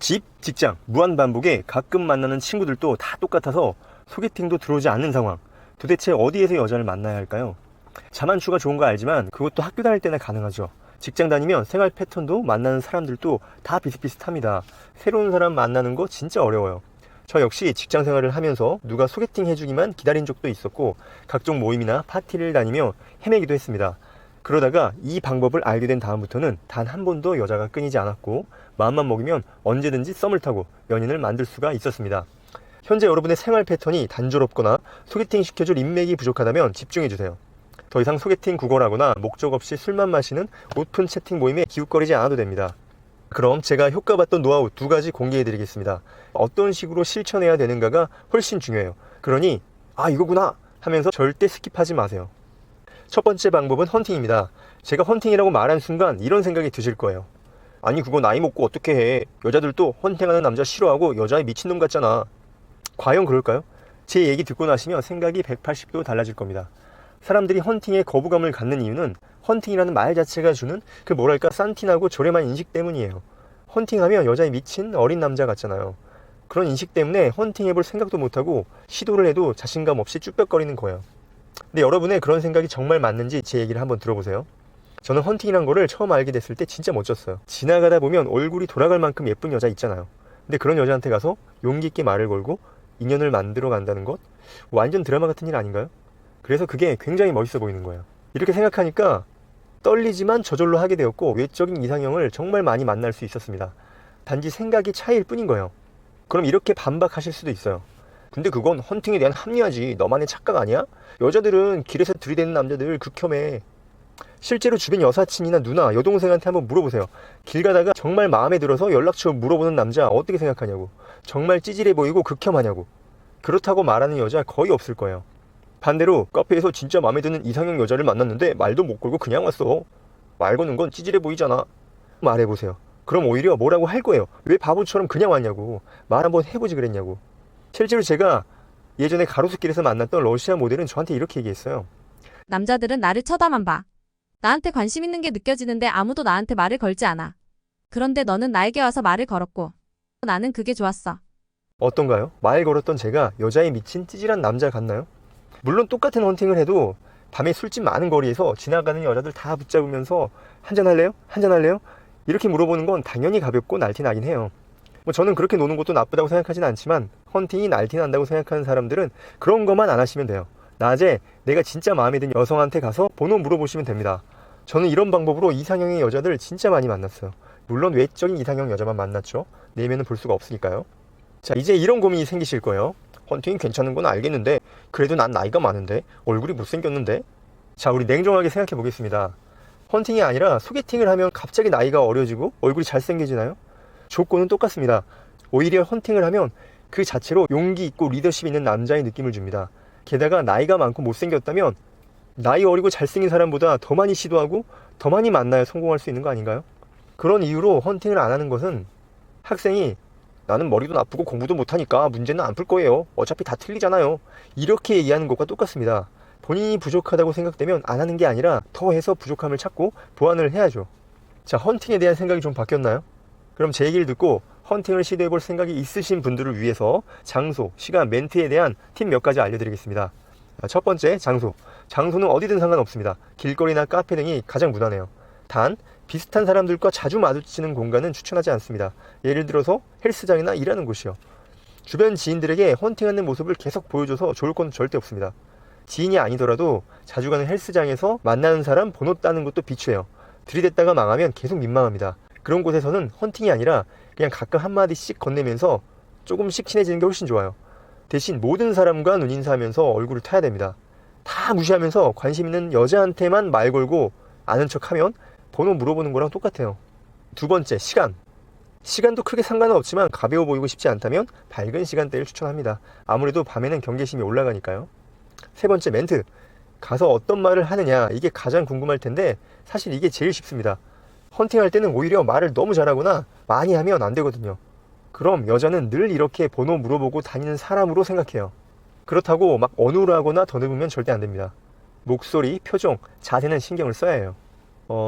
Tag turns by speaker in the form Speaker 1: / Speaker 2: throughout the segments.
Speaker 1: 집, 직장, 무한반복에 가끔 만나는 친구들도 다 똑같아서 소개팅도 들어오지 않는 상황. 도대체 어디에서 여자를 만나야 할까요? 자만추가 좋은 거 알지만 그것도 학교 다닐 때나 가능하죠. 직장 다니면 생활 패턴도 만나는 사람들도 다 비슷비슷합니다. 새로운 사람 만나는 거 진짜 어려워요. 저 역시 직장 생활을 하면서 누가 소개팅 해주기만 기다린 적도 있었고 각종 모임이나 파티를 다니며 헤매기도 했습니다. 그러다가 이 방법을 알게 된 다음부터는 단 한 번도 여자가 끊이지 않았고 마음만 먹이면 언제든지 썸을 타고 연인을 만들 수가 있었습니다. 현재 여러분의 생활 패턴이 단조롭거나 소개팅 시켜줄 인맥이 부족하다면 집중해주세요. 더 이상 소개팅 구걸하거나 목적 없이 술만 마시는 오픈 채팅 모임에 기웃거리지 않아도 됩니다. 그럼 제가 효과봤던 노하우 2가지 공개해드리겠습니다. 어떤 식으로 실천해야 되는가가 훨씬 중요해요. 그러니 이거구나 하면서 절대 스킵하지 마세요. 첫 번째 방법은 헌팅입니다. 제가 헌팅이라고 말한 순간 이런 생각이 드실 거예요. 아니 그거 나이 먹고 어떻게 해. 여자들도 헌팅하는 남자 싫어하고 여자에 미친놈 같잖아. 과연 그럴까요? 제 얘기 듣고 나시면 생각이 180도 달라질 겁니다. 사람들이 헌팅에 거부감을 갖는 이유는 헌팅이라는 말 자체가 주는 그 싼티나고 저렴한 인식 때문이에요. 헌팅하면 여자에 미친 어린 남자 같잖아요. 그런 인식 때문에 헌팅해볼 생각도 못하고 시도를 해도 자신감 없이 쭈뼛거리는 거예요. 근데 여러분의 그런 생각이 정말 맞는지 제 얘기를 한번 들어보세요. 저는 헌팅이란 거를 처음 알게 됐을 때 진짜 멋졌어요. 지나가다 보면 얼굴이 돌아갈 만큼 예쁜 여자 있잖아요. 근데 그런 여자한테 가서 용기 있게 말을 걸고 인연을 만들어 간다는 것? 완전 드라마 같은 일 아닌가요? 그래서 그게 굉장히 멋있어 보이는 거예요. 이렇게 생각하니까 떨리지만 저절로 하게 되었고 외적인 이상형을 정말 많이 만날 수 있었습니다. 단지 생각이 차이일 뿐인 거예요. 그럼 이렇게 반박하실 수도 있어요. 근데 그건 헌팅에 대한 합리화지. 너만의 착각 아니야? 여자들은 길에서 들이대는 남자들 극혐해. 실제로 주변 여사친이나 누나, 여동생한테 한번 물어보세요. 길 가다가 정말 마음에 들어서 연락처 물어보는 남자 어떻게 생각하냐고. 정말 찌질해 보이고 극혐하냐고. 그렇다고 말하는 여자 거의 없을 거예요. 반대로 카페에서 진짜 마음에 드는 이상형 여자를 만났는데 말도 못 걸고 그냥 왔어. 말 거는 건 찌질해 보이잖아. 말해보세요. 그럼 오히려 뭐라고 할 거예요. 왜 바보처럼 그냥 왔냐고. 말 한번 해보지 그랬냐고. 실제로 제가 예전에 가로수길에서 만났던 러시아 모델은 저한테 이렇게 얘기했어요.
Speaker 2: 남자들은 나를 쳐다만 봐. 나한테 관심 있는 게 느껴지는데 아무도 나한테 말을 걸지 않아. 그런데 너는 나에게 와서 말을 걸었고 나는 그게 좋았어.
Speaker 1: 어떤가요? 말 걸었던 제가 여자에 미친 찌질한 남자 같나요? 물론 똑같은 헌팅을 해도 밤에 술집 많은 거리에서 지나가는 여자들 다 붙잡으면서 한잔할래요? 한잔할래요? 이렇게 물어보는 건 당연히 가볍고 날티나긴 해요. 저는 그렇게 노는 것도 나쁘다고 생각하진 않지만 헌팅이 날티난다고 생각하는 사람들은 그런 것만 안 하시면 돼요. 낮에 내가 진짜 마음에 든 여성한테 가서 번호 물어보시면 됩니다. 저는 이런 방법으로 이상형의 여자들 진짜 많이 만났어요. 물론 외적인 이상형 여자만 만났죠. 내면은 볼 수가 없으니까요. 자, 이제 이런 고민이 생기실 거예요. 헌팅이 괜찮은 건 알겠는데 그래도 난 나이가 많은데 얼굴이 못생겼는데. 자, 우리 냉정하게 생각해 보겠습니다. 헌팅이 아니라 소개팅을 하면 갑자기 나이가 어려지고 얼굴이 잘생겨지나요? 조건은 똑같습니다. 오히려 헌팅을 하면 그 자체로 용기 있고 리더십 있는 남자의 느낌을 줍니다. 게다가 나이가 많고 못생겼다면 나이 어리고 잘생긴 사람보다 더 많이 시도하고 더 많이 만나야 성공할 수 있는 거 아닌가요? 그런 이유로 헌팅을 안 하는 것은 학생이 나는 머리도 나쁘고 공부도 못하니까 문제는 안 풀 거예요. 어차피 다 틀리잖아요. 이렇게 얘기하는 것과 똑같습니다. 본인이 부족하다고 생각되면 안 하는 게 아니라 더 해서 부족함을 찾고 보완을 해야죠. 자, 헌팅에 대한 생각이 좀 바뀌었나요? 그럼 제 얘기를 듣고 헌팅을 시도해볼 생각이 있으신 분들을 위해서 장소, 시간, 멘트에 대한 팁 몇 가지 알려드리겠습니다. 첫 번째, 장소. 장소는 어디든 상관없습니다. 길거리나 카페 등이 가장 무난해요. 단, 비슷한 사람들과 자주 마주치는 공간은 추천하지 않습니다. 예를 들어서 헬스장이나 일하는 곳이요. 주변 지인들에게 헌팅하는 모습을 계속 보여줘서 좋을 건 절대 없습니다. 지인이 아니더라도 자주 가는 헬스장에서 만나는 사람 번호 따는 것도 비추해요. 들이댔다가 망하면 계속 민망합니다. 그런 곳에서는 헌팅이 아니라 그냥 가끔 한마디씩 건네면서 조금씩 친해지는 게 훨씬 좋아요. 대신 모든 사람과 눈인사하면서 얼굴을 타야 됩니다. 다 무시하면서 관심 있는 여자한테만 말 걸고 아는 척하면 번호 물어보는 거랑 똑같아요. 두 번째, 시간. 시간도 크게 상관은 없지만 가벼워 보이고 싶지 않다면 밝은 시간대를 추천합니다. 아무래도 밤에는 경계심이 올라가니까요. 세 번째, 멘트. 가서 어떤 말을 하느냐, 이게 가장 궁금할 텐데 사실 이게 제일 쉽습니다. 헌팅할 때는 오히려 말을 너무 잘하거나 많이 하면 안 되거든요. 그럼 여자는 늘 이렇게 번호 물어보고 다니는 사람으로 생각해요. 그렇다고 막 어눌하거나 더듬으면 절대 안 됩니다. 목소리, 표정, 자세는 신경을 써야 해요.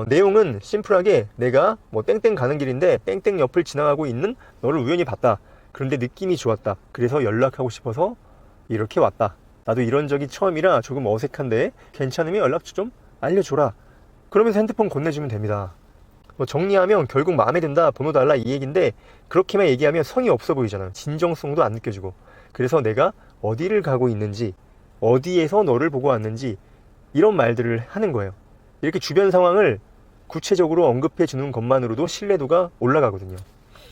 Speaker 1: 내용은 심플하게 내가 뭐 땡땡 가는 길인데 땡땡 옆을 지나가고 있는 너를 우연히 봤다. 그런데 느낌이 좋았다. 그래서 연락하고 싶어서 이렇게 왔다. 나도 이런 적이 처음이라 조금 어색한데 괜찮으면 연락처 좀 알려줘라. 그러면서 핸드폰 건네주면 됩니다. 뭐 정리하면 결국 마음에 든다, 번호 달라 이 얘기인데 그렇게만 얘기하면 성의 없어 보이잖아요. 진정성도 안 느껴지고. 그래서 내가 어디를 가고 있는지, 어디에서 너를 보고 왔는지 이런 말들을 하는 거예요. 이렇게 주변 상황을 구체적으로 언급해 주는 것만으로도 신뢰도가 올라가거든요.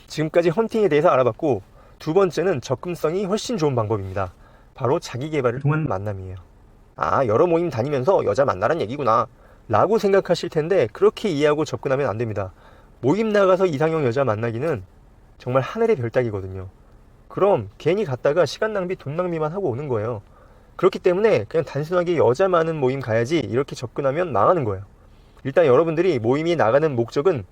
Speaker 1: 지금까지 헌팅에 대해서 알아봤고, 두 번째는 접근성이 훨씬 좋은 방법입니다. 바로 자기 개발을 통한 만남이에요. 아, 여러 모임 다니면서 여자 만나란 얘기구나 라고 생각하실 텐데 그렇게 이해하고 접근하면 안 됩니다. 모임 나가서 이상형 여자 만나기는 정말 하늘의 별 따기거든요. 그럼 괜히 갔다가 시간 낭비, 돈 낭비만 하고 오는 거예요. 그렇기 때문에 그냥 단순하게 여자 많은 모임 가야지 이렇게 접근하면 망하는 거예요. 일단 여러분들이 모임에 나가는 목적은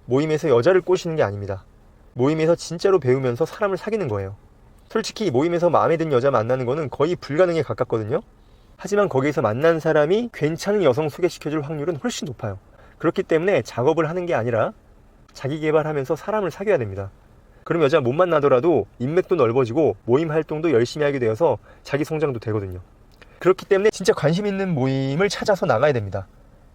Speaker 1: 모임에서 여자를 꼬시는 게 아닙니다. 모임에서 진짜로 배우면서 사람을 사귀는 거예요. 솔직히 모임에서 마음에 든 여자 만나는 거는 거의 불가능에 가깝거든요. 하지만 거기에서 만난 사람이 괜찮은 여성 소개시켜줄 확률은 훨씬 높아요. 그렇기 때문에 작업을 하는 게 아니라 자기 개발하면서 사람을 사귀어야 됩니다. 그럼 여자 못 만나더라도 인맥도 넓어지고 모임 활동도 열심히 하게 되어서 자기 성장도 되거든요. 그렇기 때문에 진짜 관심 있는 모임을 찾아서 나가야 됩니다.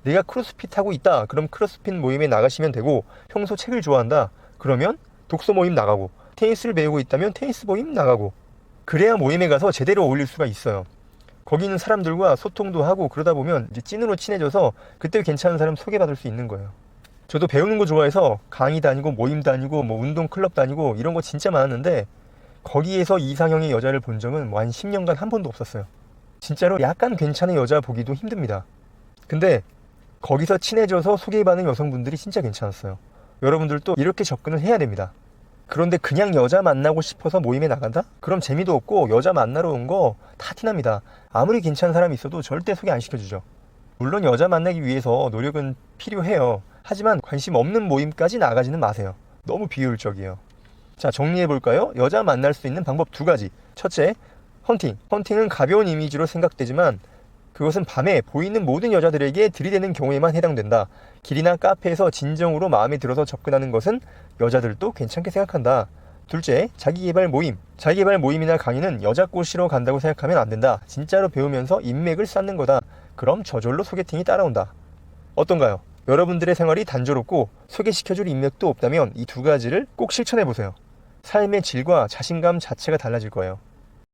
Speaker 1: 내가 크로스핏 하고 있다. 그럼 크로스핏 모임에 나가시면 되고, 평소 책을 좋아한다. 그러면 독서 모임 나가고, 테니스를 배우고 있다면 테니스 모임 나가고, 그래야 모임에 가서 제대로 어울릴 수가 있어요. 거기 있는 사람들과 소통도 하고 그러다 보면 이제 찐으로 친해져서 그때 괜찮은 사람 소개받을 수 있는 거예요. 저도 배우는 거 좋아해서 강의 다니고 모임 다니고 뭐 운동 클럽 다니고 이런 거 진짜 많았는데 거기에서 이상형의 여자를 본 적은 뭐 한 10년간 한 번도 없었어요. 진짜로 약간 괜찮은 여자 보기도 힘듭니다. 근데 거기서 친해져서 소개받는 여성분들이 진짜 괜찮았어요. 여러분들도 이렇게 접근을 해야 됩니다. 그런데 그냥 여자 만나고 싶어서 모임에 나간다? 그럼 재미도 없고 여자 만나러 온 거 다 티납니다. 아무리 괜찮은 사람이 있어도 절대 소개 안 시켜주죠. 물론 여자 만나기 위해서 노력은 필요해요. 하지만 관심 없는 모임까지 나가지는 마세요. 너무 비효율적이에요. 자, 정리해볼까요? 여자 만날 수 있는 방법 두 가지. 첫째, 헌팅. 헌팅은 가벼운 이미지로 생각되지만 그것은 밤에 보이는 모든 여자들에게 들이대는 경우에만 해당된다. 길이나 카페에서 진정으로 마음에 들어서 접근하는 것은 여자들도 괜찮게 생각한다. 둘째, 자기개발 모임. 자기개발 모임이나 강의는 여자 꼬시러 간다고 생각하면 안 된다. 진짜로 배우면서 인맥을 쌓는 거다. 그럼 저절로 소개팅이 따라온다. 어떤가요? 여러분들의 생활이 단조롭고 소개시켜줄 인맥도 없다면 이 두 가지를 꼭 실천해보세요. 삶의 질과 자신감 자체가 달라질 거예요.